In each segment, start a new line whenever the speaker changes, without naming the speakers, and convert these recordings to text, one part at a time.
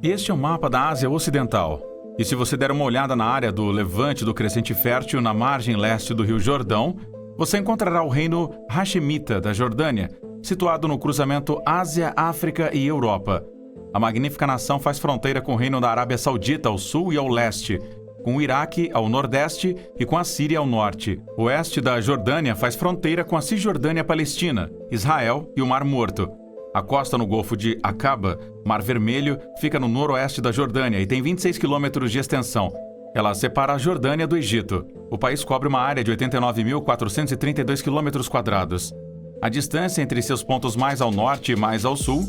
Este é o mapa da Ásia Ocidental. E se você der uma olhada na área do levante do Crescente Fértil, na margem leste do Rio Jordão, você encontrará o reino Hashemita da Jordânia, situado no cruzamento Ásia, África e Europa. A magnífica nação faz fronteira com o reino da Arábia Saudita ao sul e ao leste, com o Iraque ao nordeste e com a Síria ao norte. O oeste da Jordânia faz fronteira com a Cisjordânia Palestina, Israel e o Mar Morto. A costa no Golfo de Aqaba, Mar Vermelho, fica no noroeste da Jordânia e tem 26 quilômetros de extensão. Ela separa a Jordânia do Egito. O país cobre uma área de 89.432 km². A distância entre seus pontos mais ao norte e mais ao sul,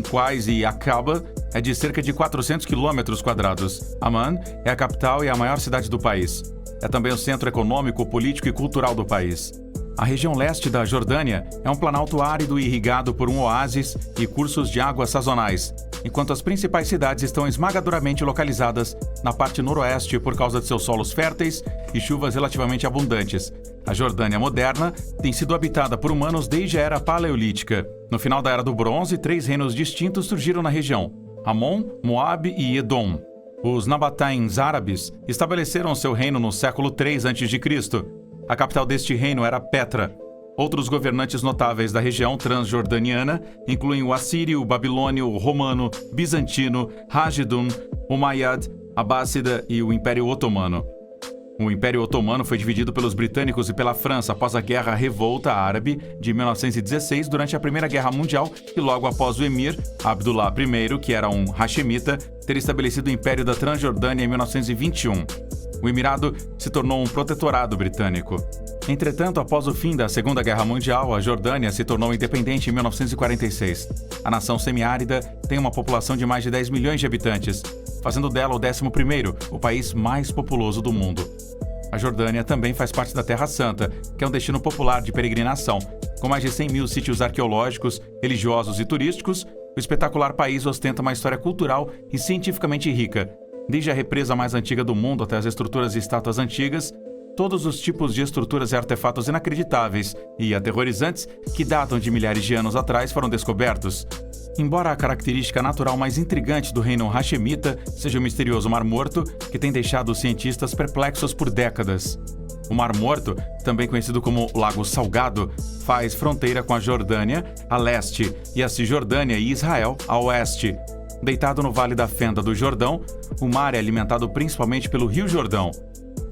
Qais e Aqaba, é de cerca de 400 km². Amman é a capital e a maior cidade do país. É também o centro econômico, político e cultural do país. A região leste da Jordânia é um planalto árido e irrigado por um oásis e cursos de água sazonais, enquanto as principais cidades estão esmagadoramente localizadas na parte noroeste por causa de seus solos férteis e chuvas relativamente abundantes. A Jordânia moderna tem sido habitada por humanos desde a Era Paleolítica. No final da Era do Bronze, 3 reinos distintos surgiram na região: Amon, Moabe e Edom. Os Nabatáins árabes estabeleceram seu reino no século III a.C. A capital deste reino era Petra. Outros governantes notáveis da região transjordaniana incluem o assírio, o babilônio, o romano, bizantino, Rashidun, Umayyad, Abássida e o Império Otomano. O Império Otomano foi dividido pelos britânicos e pela França após a Guerra Revolta Árabe de 1916, durante a Primeira Guerra Mundial, e logo após o emir Abdullah I, que era um Hashemita, ter estabelecido o Império da Transjordânia em 1921. O Emirado se tornou um protetorado britânico. Entretanto, após o fim da Segunda Guerra Mundial, a Jordânia se tornou independente em 1946. A nação semiárida tem uma população de mais de 10 milhões de habitantes, fazendo dela o 11º, o país mais populoso do mundo. A Jordânia também faz parte da Terra Santa, que é um destino popular de peregrinação. Com mais de 100 mil sítios arqueológicos, religiosos e turísticos, o espetacular país ostenta uma história cultural e cientificamente rica. Desde a represa mais antiga do mundo até as estruturas e estátuas antigas, todos os tipos de estruturas e artefatos inacreditáveis e aterrorizantes que datam de milhares de anos atrás foram descobertos. Embora a característica natural mais intrigante do reino Hashemita seja o misterioso Mar Morto, que tem deixado os cientistas perplexos por décadas. O Mar Morto, também conhecido como Lago Salgado, faz fronteira com a Jordânia, a leste, e a Cisjordânia e Israel, a oeste. Deitado no Vale da Fenda do Jordão, o mar é alimentado principalmente pelo Rio Jordão.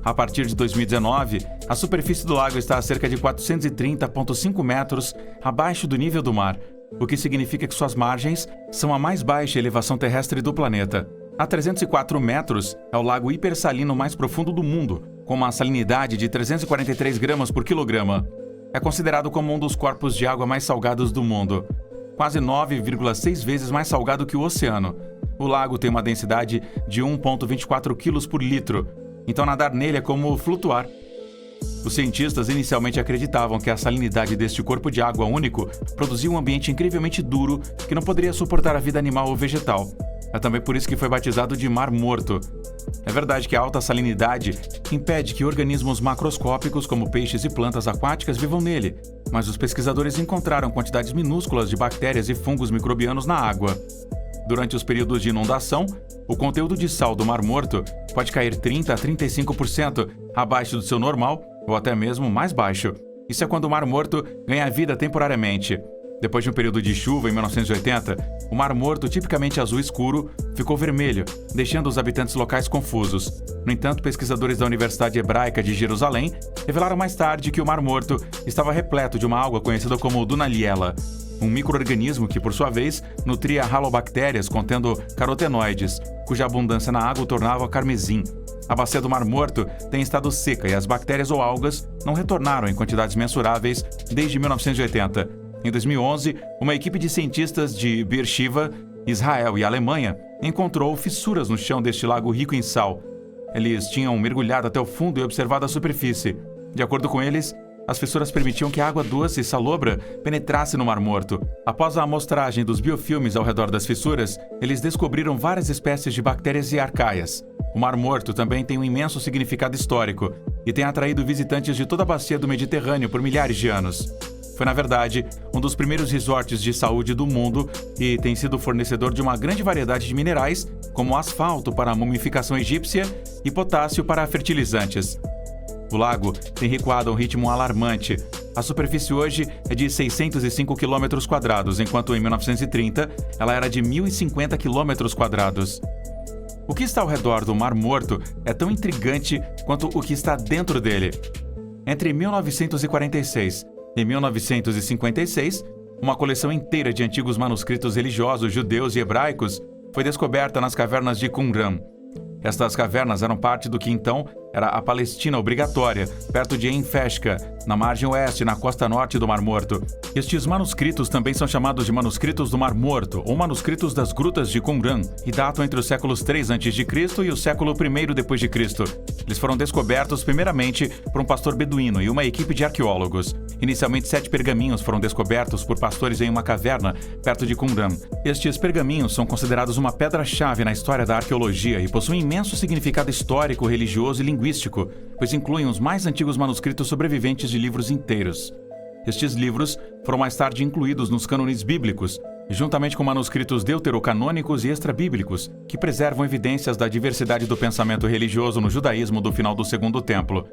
A partir de 2019, a superfície do lago está a cerca de 430,5 metros abaixo do nível do mar, o que significa que suas margens são a mais baixa elevação terrestre do planeta. A 304 metros é o lago hipersalino mais profundo do mundo, com uma salinidade de 343 gramas por quilograma. É considerado como um dos corpos de água mais salgados do mundo, quase 9,6 vezes mais salgado que o oceano. O lago tem uma densidade de 1,24 quilos por litro, então nadar nele é como flutuar. Os cientistas inicialmente acreditavam que a salinidade deste corpo de água único produzia um ambiente incrivelmente duro que não poderia suportar a vida animal ou vegetal. É também por isso que foi batizado de Mar Morto. É verdade que a alta salinidade impede que organismos macroscópicos como peixes e plantas aquáticas vivam nele, mas os pesquisadores encontraram quantidades minúsculas de bactérias e fungos microbianos na água. Durante os períodos de inundação, o conteúdo de sal do Mar Morto pode cair 30% a 35% abaixo do seu normal ou até mesmo mais baixo. Isso é quando o Mar Morto ganha vida temporariamente. Depois de um período de chuva em 1980, o Mar Morto, tipicamente azul escuro, ficou vermelho, deixando os habitantes locais confusos. No entanto, pesquisadores da Universidade Hebraica de Jerusalém revelaram mais tarde que o Mar Morto estava repleto de uma alga conhecida como Dunaliella, um micro-organismo que, por sua vez, nutria halobactérias contendo carotenoides, cuja abundância na água o tornava carmesim. A bacia do Mar Morto tem estado seca e as bactérias ou algas não retornaram em quantidades mensuráveis desde 1980. Em 2011, uma equipe de cientistas de Beersheba, Israel e Alemanha encontrou fissuras no chão deste lago rico em sal. Eles tinham mergulhado até o fundo e observado a superfície. De acordo com eles, as fissuras permitiam que a água doce e salobra penetrasse no Mar Morto. Após a amostragem dos biofilmes ao redor das fissuras, eles descobriram várias espécies de bactérias e arcaias. O Mar Morto também tem um imenso significado histórico e tem atraído visitantes de toda a bacia do Mediterrâneo por milhares de anos. Foi, na verdade, um dos primeiros resorts de saúde do mundo e tem sido fornecedor de uma grande variedade de minerais, como asfalto para a mumificação egípcia e potássio para fertilizantes. O lago tem recuado a um ritmo alarmante. A superfície hoje é de 605 km², enquanto em 1930 ela era de 1.050 km². O que está ao redor do Mar Morto é tão intrigante quanto o que está dentro dele. Entre 1946 e 1956, uma coleção inteira de antigos manuscritos religiosos judeus e hebraicos foi descoberta nas cavernas de Qumran. Estas cavernas eram parte do que então era a Palestina obrigatória, perto de En-Feshka, na margem oeste, na costa norte do Mar Morto. Estes manuscritos também são chamados de manuscritos do Mar Morto, ou manuscritos das grutas de Qumran, e datam entre os séculos 3 a.C. e o século I depois de Cristo. Eles foram descobertos primeiramente por um pastor beduíno e uma equipe de arqueólogos. Inicialmente, 7 pergaminhos foram descobertos por pastores em uma caverna perto de Qumran. Estes pergaminhos são considerados uma pedra-chave na história da arqueologia e possuem imenso significado histórico, religioso e linguístico, pois incluem os mais antigos manuscritos sobreviventes de livros inteiros. Estes livros foram mais tarde incluídos nos cânones bíblicos, juntamente com manuscritos deuterocanônicos e extrabíblicos, que preservam evidências da diversidade do pensamento religioso no judaísmo do final do Segundo Templo.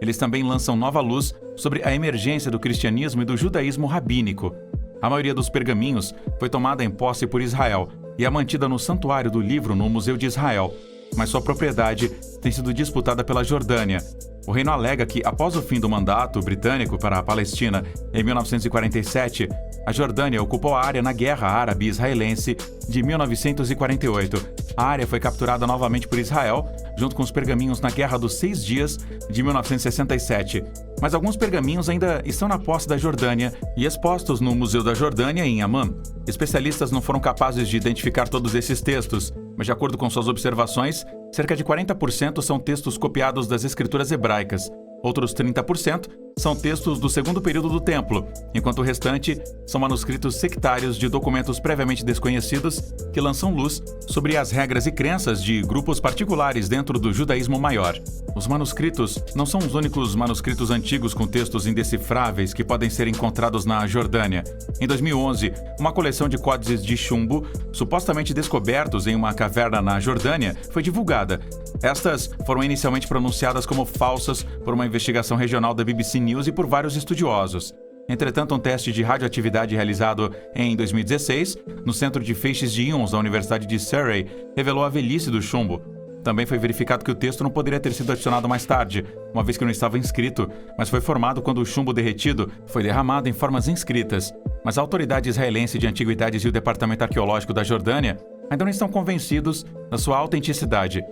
Eles também lançam nova luz sobre a emergência do cristianismo e do judaísmo rabínico. A maioria dos pergaminhos foi tomada em posse por Israel e é mantida no Santuário do Livro no Museu de Israel, mas sua propriedade tem sido disputada pela Jordânia. O reino alega que, após o fim do mandato britânico para a Palestina em 1947, a Jordânia ocupou a área na Guerra Árabe-Israelense de 1948. A área foi capturada novamente por Israel, junto com os pergaminhos na Guerra dos 6 Dias de 1967. Mas alguns pergaminhos ainda estão na posse da Jordânia e expostos no Museu da Jordânia, em Amman. Especialistas não foram capazes de identificar todos esses textos, mas, de acordo com suas observações, cerca de 40% são textos copiados das escrituras hebraicas. Outros 30% são textos do segundo período do Templo, enquanto o restante são manuscritos sectários de documentos previamente desconhecidos que lançam luz sobre as regras e crenças de grupos particulares dentro do judaísmo maior. Os manuscritos não são os únicos manuscritos antigos com textos indecifráveis que podem ser encontrados na Jordânia. Em 2011, uma coleção de códices de chumbo, supostamente descobertos em uma caverna na Jordânia, foi divulgada. Estas foram inicialmente pronunciadas como falsas por uma investigação regional da BBC News e por vários estudiosos. Entretanto, um teste de radioatividade realizado em 2016, no Centro de Feixes de Íons da Universidade de Surrey, revelou a velhice do chumbo. Também foi verificado que o texto não poderia ter sido adicionado mais tarde, uma vez que não estava inscrito, mas foi formado quando o chumbo derretido foi derramado em formas inscritas. Mas a autoridade israelense de antiguidades e o Departamento Arqueológico da Jordânia ainda não estão convencidos da sua autenticidade.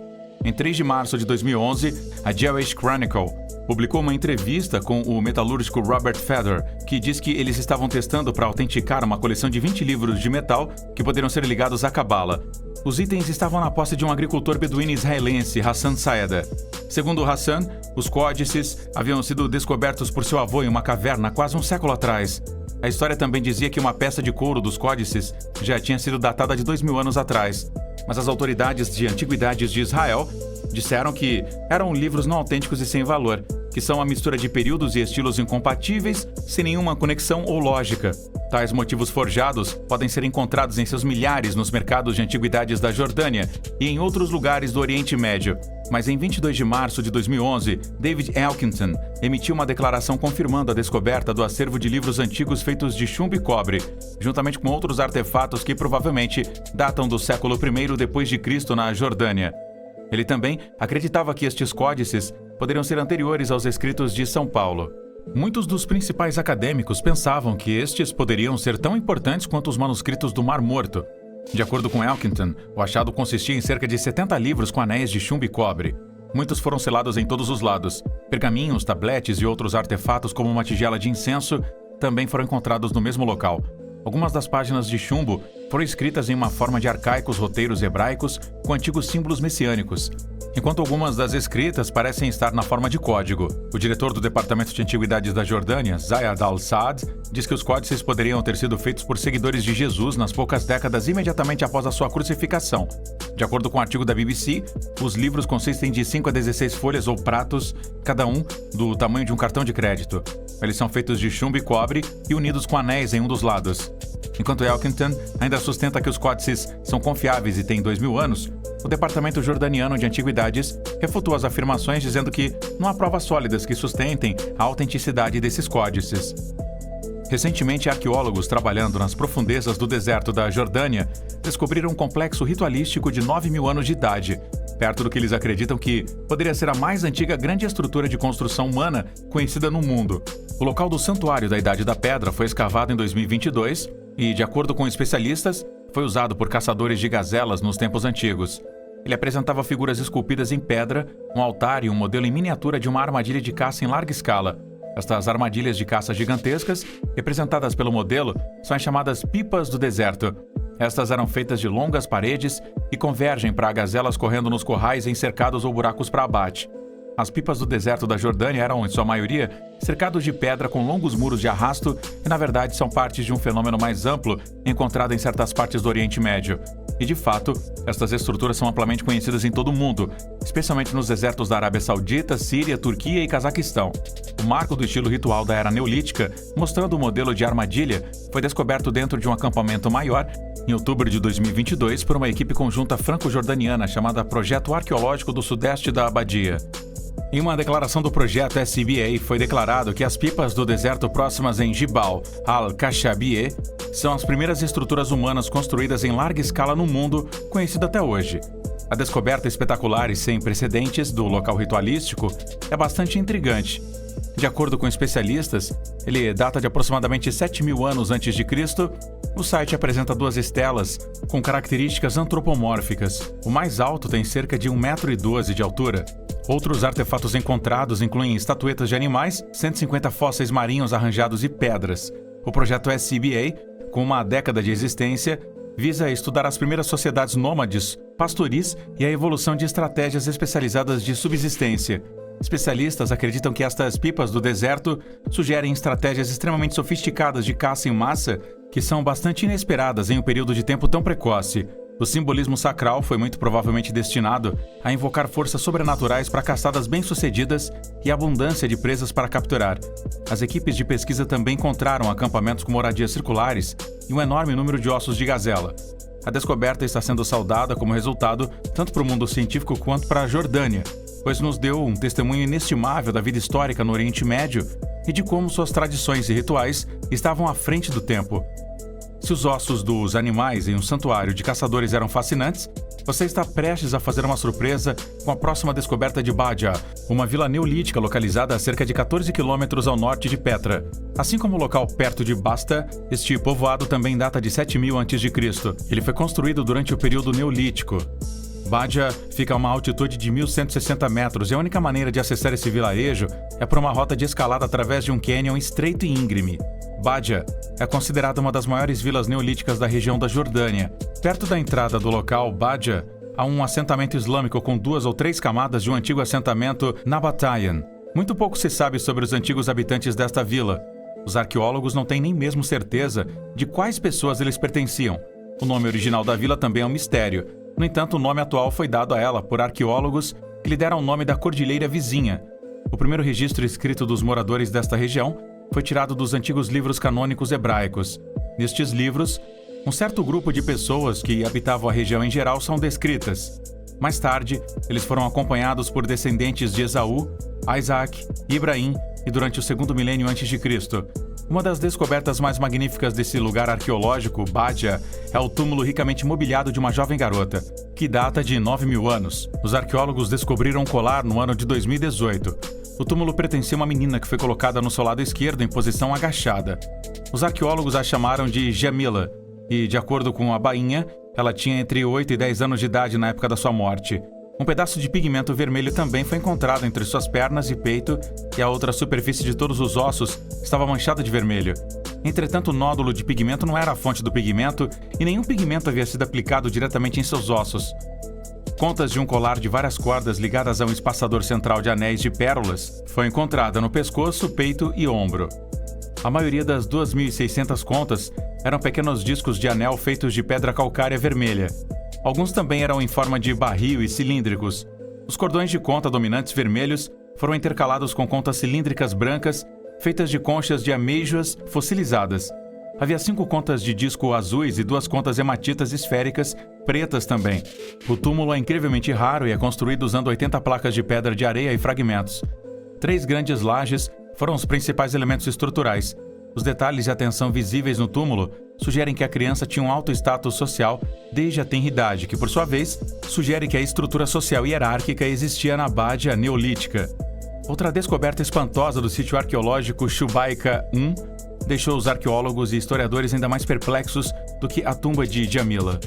Em 3 de março de 2011, a Jewish Chronicle publicou uma entrevista com o metalúrgico Robert Feder, que diz que eles estavam testando para autenticar uma coleção de 20 livros de metal que poderiam ser ligados à Cabala. Os itens estavam na posse de um agricultor beduíno israelense, Hassan Saeda. Segundo Hassan, os códices haviam sido descobertos por seu avô em uma caverna quase um século atrás. A história também dizia que uma peça de couro dos códices já tinha sido datada de 2.000 anos atrás. Mas as autoridades de antiguidades de Israel disseram que eram livros não autênticos e sem valor, que são uma mistura de períodos e estilos incompatíveis, sem nenhuma conexão ou lógica. Tais motivos forjados podem ser encontrados em seus milhares nos mercados de antiguidades da Jordânia e em outros lugares do Oriente Médio. Mas em 22 de março de 2011, David Elkington emitiu uma declaração confirmando a descoberta do acervo de livros antigos feitos de chumbo e cobre, juntamente com outros artefatos que provavelmente datam do século I depois de Cristo na Jordânia. Ele também acreditava que estes códices poderiam ser anteriores aos escritos de São Paulo. Muitos dos principais acadêmicos pensavam que estes poderiam ser tão importantes quanto os manuscritos do Mar Morto. De acordo com Elkington, o achado consistia em cerca de 70 livros com anéis de chumbo e cobre. Muitos foram selados em todos os lados. Pergaminhos, tabletes e outros artefatos como uma tigela de incenso também foram encontrados no mesmo local. Algumas das páginas de chumbo foram escritas em uma forma de arcaicos roteiros hebraicos com antigos símbolos messiânicos, enquanto algumas das escritas parecem estar na forma de código. O diretor do Departamento de Antiguidades da Jordânia, Zayad al-Saad, diz que os códices poderiam ter sido feitos por seguidores de Jesus nas poucas décadas imediatamente após a sua crucificação. De acordo com um artigo da BBC, os livros consistem de 5 a 16 folhas ou pratos, cada um do tamanho de um cartão de crédito. Eles são feitos de chumbo e cobre e unidos com anéis em um dos lados. Enquanto Elkington ainda sustenta que os códices são confiáveis e têm 2.000 anos, o Departamento Jordaniano de Antiguidades refutou as afirmações dizendo que não há provas sólidas que sustentem a autenticidade desses códices. Recentemente, arqueólogos trabalhando nas profundezas do deserto da Jordânia descobriram um complexo ritualístico de 9.000 anos de idade, perto do que eles acreditam que poderia ser a mais antiga grande estrutura de construção humana conhecida no mundo. O local do Santuário da Idade da Pedra foi escavado em 2022 e, de acordo com especialistas, foi usado por caçadores de gazelas nos tempos antigos. Ele apresentava figuras esculpidas em pedra, um altar e um modelo em miniatura de uma armadilha de caça em larga escala. Estas armadilhas de caça gigantescas, representadas pelo modelo, são as chamadas pipas do deserto. Estas eram feitas de longas paredes e convergem para gazelas correndo nos corrais em cercados ou buracos para abate. As pipas do deserto da Jordânia eram, em sua maioria, cercados de pedra com longos muros de arrasto e, na verdade, são partes de um fenômeno mais amplo encontrado em certas partes do Oriente Médio. E, de fato, estas estruturas são amplamente conhecidas em todo o mundo, especialmente nos desertos da Arábia Saudita, Síria, Turquia e Cazaquistão. O marco do estilo ritual da Era Neolítica, mostrando o modelo de armadilha, foi descoberto dentro de um acampamento maior em outubro de 2022 por uma equipe conjunta franco-jordaniana chamada Projeto Arqueológico do Sudeste da Abadia. Em uma declaração do projeto SBA, foi declarado que as pipas do deserto próximas em Jibal al-Khashabieh são as primeiras estruturas humanas construídas em larga escala no mundo, conhecida até hoje. A descoberta espetacular e sem precedentes do local ritualístico é bastante intrigante. De acordo com especialistas, ele data de aproximadamente 7.000 anos antes de Cristo. O site apresenta 2 estelas com características antropomórficas. O mais alto tem cerca de 1,12 m de altura. Outros artefatos encontrados incluem estatuetas de animais, 150 fósseis marinhos arranjados e pedras. O projeto SBA, com uma década de existência, visa estudar as primeiras sociedades nômades, pastoris e a evolução de estratégias especializadas de subsistência. Especialistas acreditam que estas pipas do deserto sugerem estratégias extremamente sofisticadas de caça em massa que são bastante inesperadas em um período de tempo tão precoce. O simbolismo sacral foi muito provavelmente destinado a invocar forças sobrenaturais para caçadas bem-sucedidas e abundância de presas para capturar. As equipes de pesquisa também encontraram acampamentos com moradias circulares e um enorme número de ossos de gazela. A descoberta está sendo saudada como resultado tanto para o mundo científico quanto para a Jordânia, pois nos deu um testemunho inestimável da vida histórica no Oriente Médio e de como suas tradições e rituais estavam à frente do tempo. Se os ossos dos animais em um santuário de caçadores eram fascinantes, você está prestes a fazer uma surpresa com a próxima descoberta de Badia, uma vila neolítica localizada a cerca de 14 quilômetros ao norte de Petra. Assim como o local perto de Basta, este povoado também data de 7.000 a.C. Ele foi construído durante o período neolítico. Badia fica a uma altitude de 1.160 metros e a única maneira de acessar esse vilarejo é por uma rota de escalada através de um cânion estreito e íngreme. Badia é considerada uma das maiores vilas neolíticas da região da Jordânia. Perto da entrada do local, Badia, há um assentamento islâmico com 2 ou 3 camadas de um antigo assentamento Nabatayan. Muito pouco se sabe sobre os antigos habitantes desta vila. Os arqueólogos não têm nem mesmo certeza de quais pessoas eles pertenciam. O nome original da vila também é um mistério. No entanto, o nome atual foi dado a ela por arqueólogos que lhe deram o nome da cordilheira vizinha. O primeiro registro escrito dos moradores desta região foi tirado dos antigos livros canônicos hebraicos. Nestes livros, um certo grupo de pessoas que habitavam a região em geral são descritas. Mais tarde, eles foram acompanhados por descendentes de Esaú, Isaac, Ibrahim e durante o 2º milênio a.C. Uma das descobertas mais magníficas desse lugar arqueológico, Badia, é o túmulo ricamente mobiliado de uma jovem garota, que data de 9.000 anos. Os arqueólogos descobriram um colar no ano de 2018. O túmulo pertencia a uma menina que foi colocada no seu lado esquerdo em posição agachada. Os arqueólogos a chamaram de Jamila e, de acordo com a bainha, ela tinha entre 8 e 10 anos de idade na época da sua morte. Um pedaço de pigmento vermelho também foi encontrado entre suas pernas e peito, e a outra superfície de todos os ossos estava manchada de vermelho. Entretanto, o nódulo de pigmento não era a fonte do pigmento e nenhum pigmento havia sido aplicado diretamente em seus ossos. Contas de um colar de várias cordas ligadas a um espaçador central de anéis de pérolas foi encontrada no pescoço, peito e ombro. A maioria das 2.600 contas eram pequenos discos de anel feitos de pedra calcária vermelha. Alguns também eram em forma de barril e cilíndricos. Os cordões de conta dominantes vermelhos foram intercalados com contas cilíndricas brancas, feitas de conchas de amêijoas fossilizadas. Havia 5 contas de disco azuis e 2 contas hematitas esféricas, pretas também. O túmulo é incrivelmente raro e é construído usando 80 placas de pedra de areia e fragmentos. 3 grandes lajes foram os principais elementos estruturais. Os detalhes e a tensão visíveis no túmulo sugerem que a criança tinha um alto status social desde a tenridade, que, por sua vez, sugere que a estrutura social hierárquica existia na Bádia neolítica. Outra descoberta espantosa do sítio arqueológico Shubaika I deixou os arqueólogos e historiadores ainda mais perplexos do que a tumba de Djamila.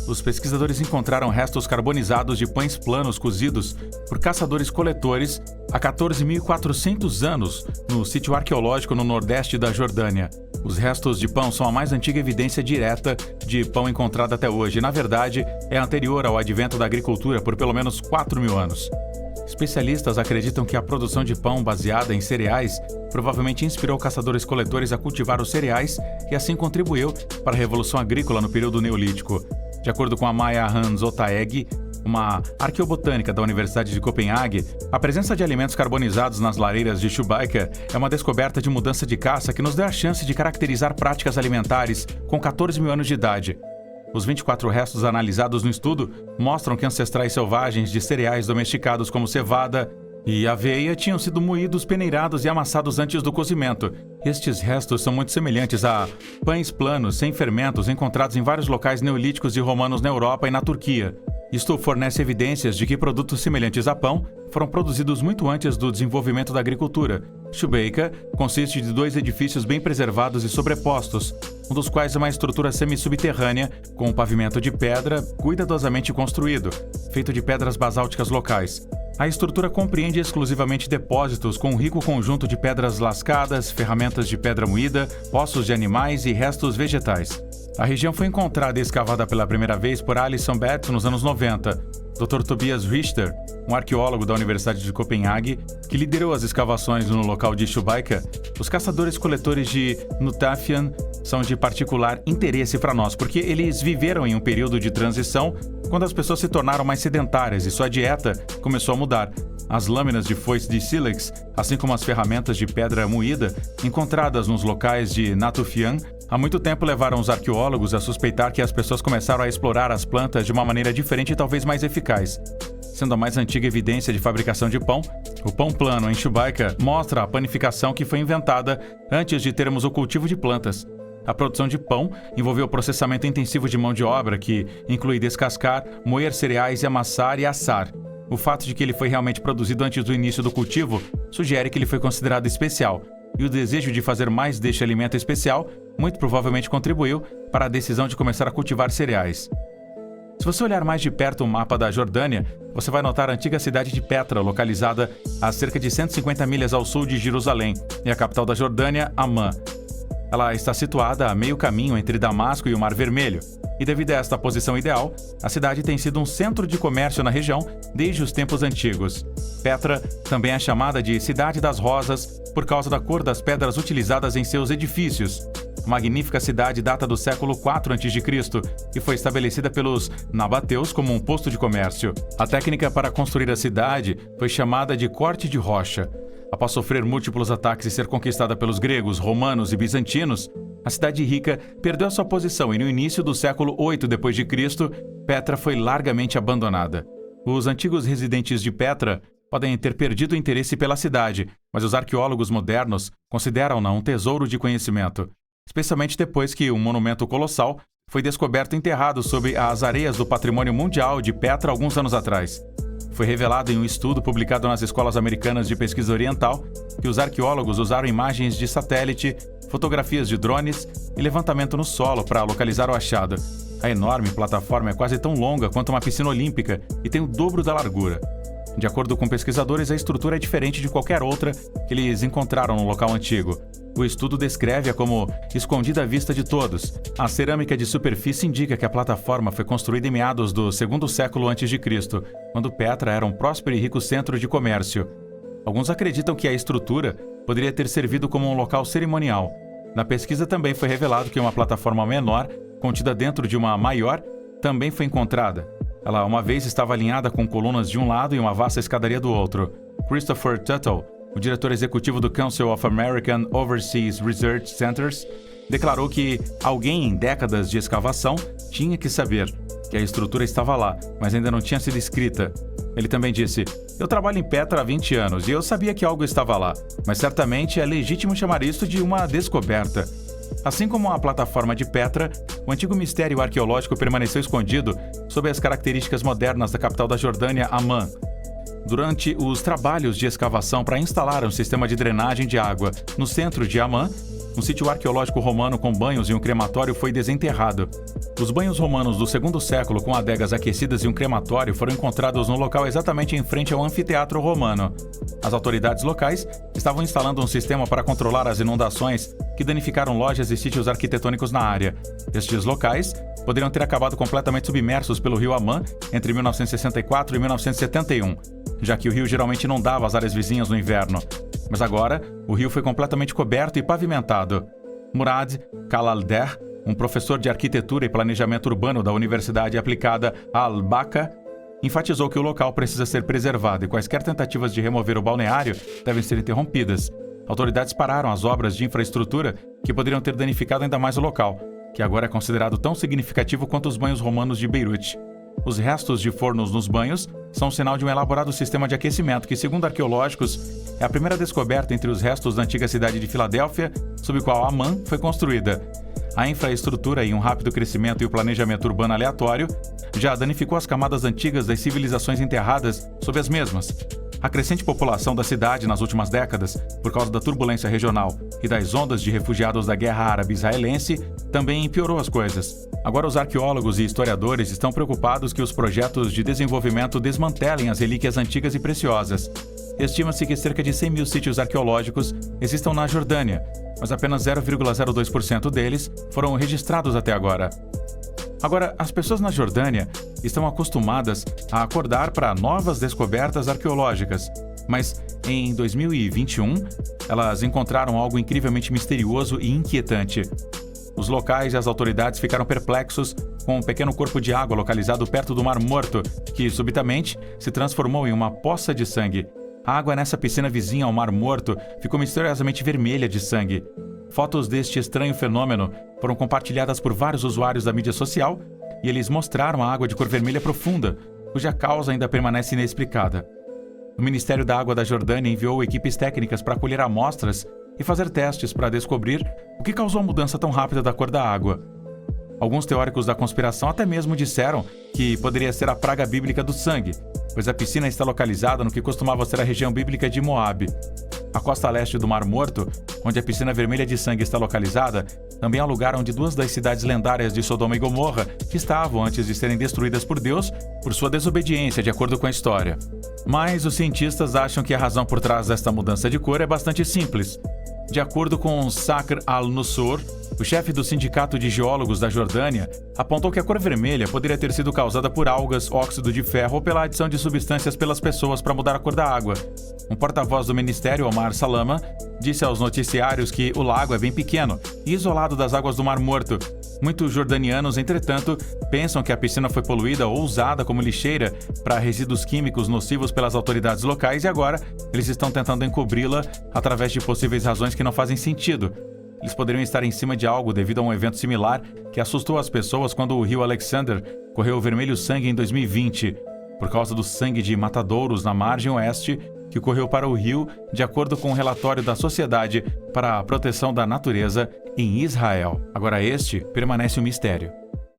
Os pesquisadores encontraram restos carbonizados de pães planos cozidos por caçadores-coletores há 14.400 anos no sítio arqueológico no nordeste da Jordânia. Os restos de pão são a mais antiga evidência direta de pão encontrada até hoje. Na verdade, é anterior ao advento da agricultura por pelo menos 4.000 anos. Especialistas acreditam que a produção de pão baseada em cereais provavelmente inspirou caçadores-coletores a cultivar os cereais e assim contribuiu para a revolução agrícola no período neolítico. De acordo com a Maya Hans Otaeg, uma arqueobotânica da Universidade de Copenhague, a presença de alimentos carbonizados nas lareiras de Shubaika é uma descoberta de mudança de caça que nos dá a chance de caracterizar práticas alimentares com 14.000 anos de idade. Os 24 restos analisados no estudo mostram que ancestrais selvagens de cereais domesticados como cevada e aveia tinham sido moídos, peneirados e amassados antes do cozimento. Estes restos são muito semelhantes a pães planos sem fermentos encontrados em vários locais neolíticos e romanos na Europa e na Turquia. Isto fornece evidências de que produtos semelhantes a pão foram produzidos muito antes do desenvolvimento da agricultura. Shubaika consiste de 2 edifícios bem preservados e sobrepostos, um dos quais é uma estrutura semi-subterrânea com um pavimento de pedra cuidadosamente construído, feito de pedras basálticas locais. A estrutura compreende exclusivamente depósitos com um rico conjunto de pedras lascadas, ferramentas de pedra moída, ossos de animais e restos vegetais. A região foi encontrada e escavada pela primeira vez por Alison Betts nos anos 90. Dr. Tobias Richter, um arqueólogo da Universidade de Copenhague, que liderou as escavações no local de Shubaika, os caçadores-coletores de Nutafian são de particular interesse para nós, porque eles viveram em um período de transição quando as pessoas se tornaram mais sedentárias e sua dieta começou a mudar. As lâminas de foice de sílex, assim como as ferramentas de pedra moída, encontradas nos locais de Natufian, há muito tempo levaram os arqueólogos a suspeitar que as pessoas começaram a explorar as plantas de uma maneira diferente e talvez mais eficaz. Sendo a mais antiga evidência de fabricação de pão, o pão plano em Shubaika mostra a panificação que foi inventada antes de termos o cultivo de plantas. A produção de pão envolveu o processamento intensivo de mão de obra, que inclui descascar, moer cereais e amassar e assar. O fato de que ele foi realmente produzido antes do início do cultivo sugere que ele foi considerado especial, e o desejo de fazer mais deste alimento especial muito provavelmente contribuiu para a decisão de começar a cultivar cereais. Se você olhar mais de perto o mapa da Jordânia, você vai notar a antiga cidade de Petra, localizada a cerca de 150 milhas ao sul de Jerusalém, e a capital da Jordânia, Amã. Ela está situada a meio caminho entre Damasco e o Mar Vermelho, e devido a esta posição ideal, a cidade tem sido um centro de comércio na região desde os tempos antigos. Petra também é chamada de Cidade das Rosas por causa da cor das pedras utilizadas em seus edifícios. A magnífica cidade data do século IV a.C. e foi estabelecida pelos nabateus como um posto de comércio. A técnica para construir a cidade foi chamada de corte de rocha. Após sofrer múltiplos ataques e ser conquistada pelos gregos, romanos e bizantinos, a cidade rica perdeu sua posição e no início do século VIII d.C., Petra foi largamente abandonada. Os antigos residentes de Petra podem ter perdido o interesse pela cidade, mas os arqueólogos modernos consideram-na um tesouro de conhecimento, especialmente depois que um monumento colossal foi descoberto enterrado sob as areias do Patrimônio Mundial de Petra alguns anos atrás. Foi revelado em um estudo publicado nas Escolas Americanas de Pesquisa Oriental que os arqueólogos usaram imagens de satélite, fotografias de drones e levantamento no solo para localizar o achado. A enorme plataforma é quase tão longa quanto uma piscina olímpica e tem o dobro da largura. De acordo com pesquisadores, a estrutura é diferente de qualquer outra que eles encontraram no local antigo. O estudo descreve-a como escondida à vista de todos. A cerâmica de superfície indica que a plataforma foi construída em meados do segundo século a.C., quando Petra era um próspero e rico centro de comércio. Alguns acreditam que a estrutura poderia ter servido como um local cerimonial. Na pesquisa também foi revelado que uma plataforma menor, contida dentro de uma maior, também foi encontrada. Ela uma vez estava alinhada com colunas de um lado e uma vasta escadaria do outro. Christopher Tuttle, o diretor executivo do Council of American Overseas Research Centers declarou que alguém em décadas de escavação tinha que saber que a estrutura estava lá, mas ainda não tinha sido escrita. Ele também disse: "Eu trabalho em Petra há 20 anos e eu sabia que algo estava lá, mas certamente é legítimo chamar isso de uma descoberta." Assim como a plataforma de Petra, o antigo mistério arqueológico permaneceu escondido sob as características modernas da capital da Jordânia, Amman. Durante os trabalhos de escavação para instalar um sistema de drenagem de água no centro de Amman, um sítio arqueológico romano com banhos e um crematório foi desenterrado. Os banhos romanos do segundo século com adegas aquecidas e um crematório foram encontrados no local exatamente em frente ao anfiteatro romano. As autoridades locais estavam instalando um sistema para controlar as inundações que danificaram lojas e sítios arquitetônicos na área. Estes locais poderiam ter acabado completamente submersos pelo rio Amman entre 1964 e 1971, já que o rio geralmente inundava as áreas vizinhas no inverno. Mas agora, o rio foi completamente coberto e pavimentado. Murad Kalalder, um professor de arquitetura e planejamento urbano da Universidade Aplicada Al-Baqa, enfatizou que o local precisa ser preservado e quaisquer tentativas de remover o balneário devem ser interrompidas. Autoridades pararam as obras de infraestrutura que poderiam ter danificado ainda mais o local, que agora é considerado tão significativo quanto os banhos romanos de Beirute. Os restos de fornos nos banhos são um sinal de um elaborado sistema de aquecimento que, segundo arqueológicos, é a primeira descoberta entre os restos da antiga cidade de Filadélfia, sob a qual Amman foi construída. A infraestrutura e um rápido crescimento e o planejamento urbano aleatório já danificou as camadas antigas das civilizações enterradas sob as mesmas. A crescente população da cidade nas últimas décadas, por causa da turbulência regional e das ondas de refugiados da Guerra Árabe-Israelense, também piorou as coisas. Agora os arqueólogos e historiadores estão preocupados que os projetos de desenvolvimento desmantelem as relíquias antigas e preciosas. Estima-se que cerca de 100 mil sítios arqueológicos existam na Jordânia, mas apenas 0,02% deles foram registrados até agora. Agora, as pessoas na Jordânia estão acostumadas a acordar para novas descobertas arqueológicas, mas em 2021 elas encontraram algo incrivelmente misterioso e inquietante. Os locais e as autoridades ficaram perplexos com um pequeno corpo de água localizado perto do Mar Morto, que subitamente se transformou em uma poça de sangue. A água nessa piscina vizinha ao Mar Morto ficou misteriosamente vermelha de sangue. Fotos deste estranho fenômeno foram compartilhadas por vários usuários da mídia social e eles mostraram a água de cor vermelha profunda, cuja causa ainda permanece inexplicada. O Ministério da Água da Jordânia enviou equipes técnicas para colher amostras e fazer testes para descobrir o que causou a mudança tão rápida da cor da água. Alguns teóricos da conspiração até mesmo disseram que poderia ser a praga bíblica do sangue, pois a piscina está localizada no que costumava ser a região bíblica de Moabe. A costa leste do Mar Morto, onde a piscina vermelha de sangue está localizada, também é o lugar onde duas das cidades lendárias de Sodoma e Gomorra que estavam antes de serem destruídas por Deus por sua desobediência, de acordo com a história. Mas os cientistas acham que a razão por trás desta mudança de cor é bastante simples. De acordo com Sakr al-Nussur, o chefe do Sindicato de Geólogos da Jordânia, apontou que a cor vermelha poderia ter sido causada por algas, óxido de ferro ou pela adição de substâncias pelas pessoas para mudar a cor da água. Um porta-voz do ministério, Omar Salama, disse aos noticiários que o lago é bem pequeno e isolado das águas do Mar Morto. Muitos jordanianos, entretanto, pensam que a piscina foi poluída ou usada como lixeira para resíduos químicos nocivos pelas autoridades locais e agora eles estão tentando encobri-la através de possíveis razões que não fazem sentido. Eles poderiam estar em cima de algo devido a um evento similar que assustou as pessoas quando o rio Alexander correu vermelho sangue em 2020, por causa do sangue de matadouros na margem oeste que correu para o rio, de acordo com um relatório da Sociedade para a Proteção da Natureza em Israel. Agora este permanece um mistério.